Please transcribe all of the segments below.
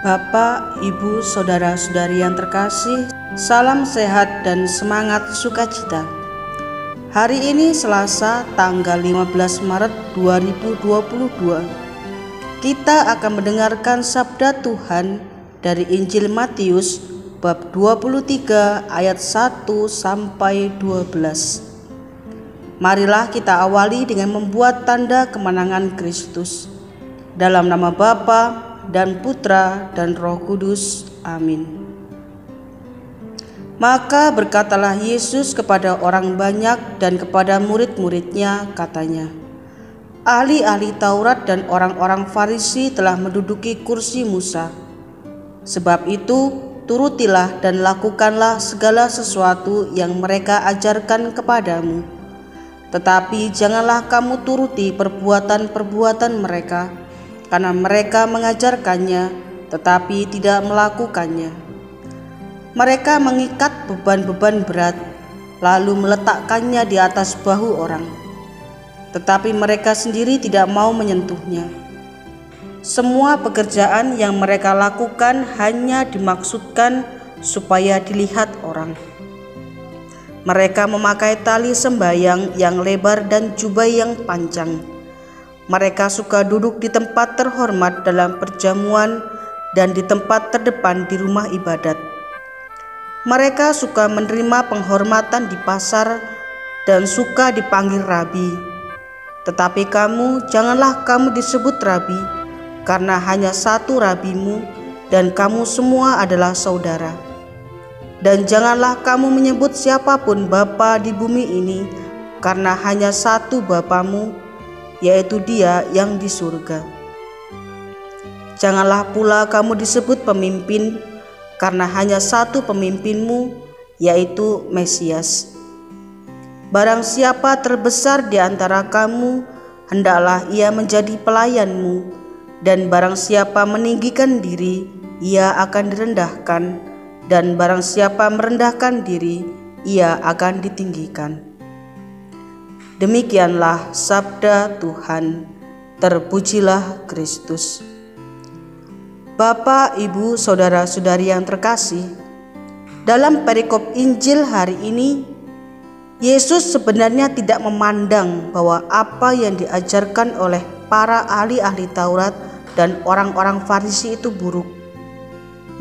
Bapak, Ibu, Saudara-saudari yang terkasih, salam sehat dan semangat sukacita. Hari ini Selasa tanggal 15 Maret 2022. Kita akan mendengarkan sabda Tuhan dari Injil Matius bab 23 ayat 1 sampai 12. Marilah kita awali dengan membuat tanda kemenangan Kristus. Dalam nama Bapa dan Putra dan Roh Kudus. Amin. Maka berkatalah Yesus kepada orang banyak dan kepada murid-muridnya, katanya, ahli-ahli Taurat dan orang-orang Farisi telah menduduki kursi Musa. Sebab itu, turutilah dan lakukanlah segala sesuatu yang mereka ajarkan kepadamu. Tetapi janganlah kamu turuti perbuatan-perbuatan mereka, karena mereka mengajarkannya tetapi tidak melakukannya. Mereka mengikat beban-beban berat lalu meletakkannya di atas bahu orang, tetapi mereka sendiri tidak mau menyentuhnya. Semua pekerjaan yang mereka lakukan hanya dimaksudkan supaya dilihat orang. Mereka memakai tali sembayang yang lebar dan jubah yang panjang. Mereka suka duduk di tempat terhormat dalam perjamuan dan di tempat terdepan di rumah ibadat. Mereka suka menerima penghormatan di pasar dan suka dipanggil rabi. Tetapi kamu, janganlah kamu disebut rabi, karena hanya satu rabimu dan kamu semua adalah saudara. Dan janganlah kamu menyebut siapapun bapa di bumi ini, karena hanya satu Bapamu, yaitu Dia yang di surga. Janganlah pula kamu disebut pemimpin, karena hanya satu pemimpinmu, yaitu Mesias. Barang siapa terbesar di antara kamu, hendaklah ia menjadi pelayanmu, dan barang siapa meninggikan diri, ia akan direndahkan, dan barang siapa merendahkan diri, ia akan ditinggikan. Demikianlah sabda Tuhan. Terpujilah Kristus. Bapak, Ibu, Saudara-saudari yang terkasih, dalam perikop Injil hari ini, Yesus sebenarnya tidak memandang bahwa apa yang diajarkan oleh para ahli-ahli Taurat dan orang-orang Farisi itu buruk.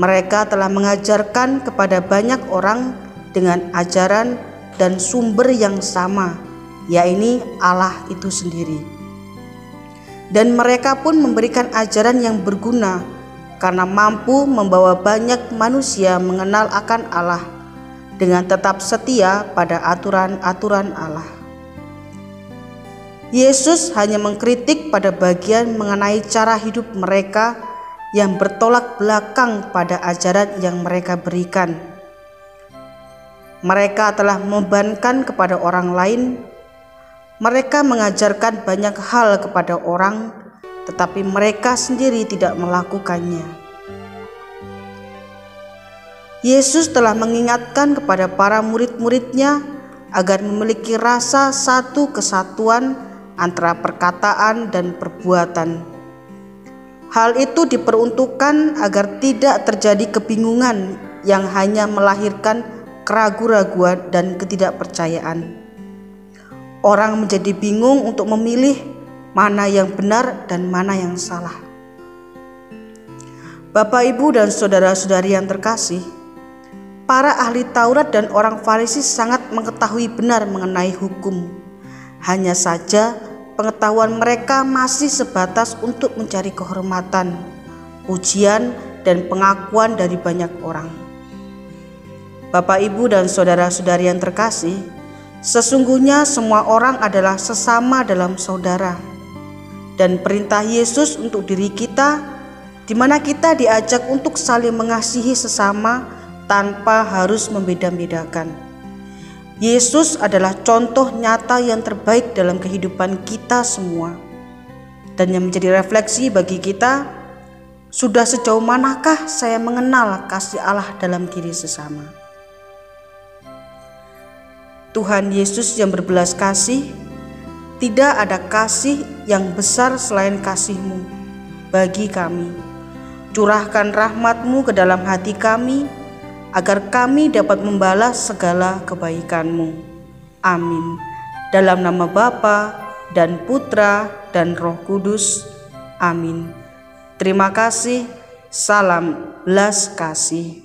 Mereka telah mengajarkan kepada banyak orang dengan ajaran dan sumber yang sama, yaitu Allah itu sendiri. Dan mereka pun memberikan ajaran yang berguna karena mampu membawa banyak manusia mengenal akan Allah dengan tetap setia pada aturan-aturan Allah. Yesus hanya mengkritik pada bagian mengenai cara hidup mereka yang bertolak belakang pada ajaran yang mereka berikan. Mereka telah membebankan kepada orang lain. Mereka mengajarkan banyak hal kepada orang, tetapi mereka sendiri tidak melakukannya. Yesus telah mengingatkan kepada para murid-muridnya agar memiliki rasa satu kesatuan antara perkataan dan perbuatan. Hal itu diperuntukkan agar tidak terjadi kebingungan yang hanya melahirkan keraguan-raguan dan ketidakpercayaan. Orang menjadi bingung untuk memilih mana yang benar dan mana yang salah. Bapak, Ibu, dan saudara-saudari yang terkasih, para ahli Taurat dan orang Farisi sangat mengetahui benar mengenai hukum. Hanya saja pengetahuan mereka masih sebatas untuk mencari kehormatan, pujian, dan pengakuan dari banyak orang. Bapak, Ibu, dan saudara-saudari yang terkasih, sesungguhnya semua orang adalah sesama dalam saudara. Dan perintah Yesus untuk diri kita, di mana kita diajak untuk saling mengasihi sesama tanpa harus membeda-bedakan. Yesus adalah contoh nyata yang terbaik dalam kehidupan kita semua. Dan yang menjadi refleksi bagi kita, sudah sejauh manakah saya mengenal kasih Allah dalam diri sesama? Tuhan Yesus yang berbelas kasih, tidak ada kasih yang besar selain kasih-Mu bagi kami. Curahkan rahmat-Mu ke dalam hati kami, agar kami dapat membalas segala kebaikan-Mu. Amin. Dalam nama Bapa dan Putra dan Roh Kudus. Amin. Terima kasih. Salam belas kasih.